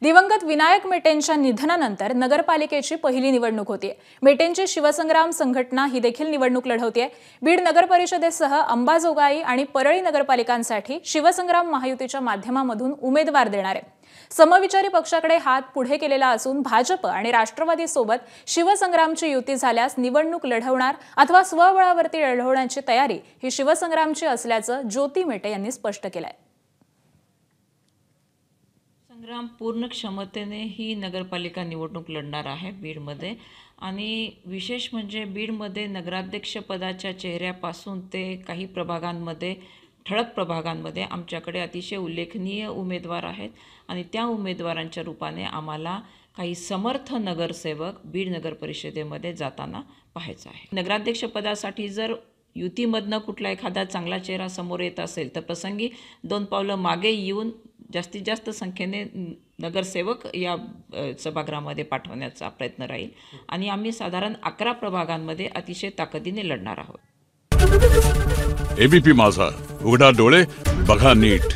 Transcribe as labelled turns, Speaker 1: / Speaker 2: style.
Speaker 1: दिवंगत विनायक मेटेंच्या निधनानंतर नगरपालिकेची पहिली निवडणूक होती। मेटेंची शिवसंग्राम संघटना ही देखील निवडणूक लढवते। बीड नगर परिषदेसह अंबाजोगाई आणि परळी नगरपालिकांसाठी शिवसंग्राम महायुतीच्या माध्यमामधून उमेदवार देणार आहे। समविचारी पक्षाकडे हात पुढे केलेला असून भाजप आणि राष्ट्रवादी सोबत शिवसंग्रामची युती झाल्यास निवडणूक लढवणार अथवा स्वबळावरती लढवण्याची तयारी ही शिवसंग्रामची असल्याचं ज्योती मेटे यांनी स्पष्ट केलंय।
Speaker 2: संग्राम पूर्ण क्षमतेने ही नगरपालिका निवडणूक लढणार आहे बीडमध्ये। आणि विशेष म्हणजे बीडमध्ये नगराध्यक्ष पदाच्या चेहऱ्यापासून ते काही प्रभागांमध्ये ठळक प्रभागांमध्ये आमच्याकडे अतिशय उल्लेखनीय उमेदवार आहेत आणि त्या उमेदवारांच्या रूपाने आम्हाला काही समर्थ नगरसेवक बीड नगर परिषदेमध्ये जाताना पाहायचं आहे। नगराध्यक्ष पदासाठी जर युतीमधनं कुठला एखादा चांगला चेहरा समोर येत असेल तर प्रसंगी 2 पावलं मागे येऊन जास्तीत जास्त संख्येने नगरसेवक या सभागृहामध्ये पाठवण्याचा प्रयत्न राहील आणि आम्ही साधारण 11 प्रभागांमध्ये अतिशय ताकदीने लढणार आहोत।
Speaker 3: एबीपी माझा, उघडा डोळे बघा नीट।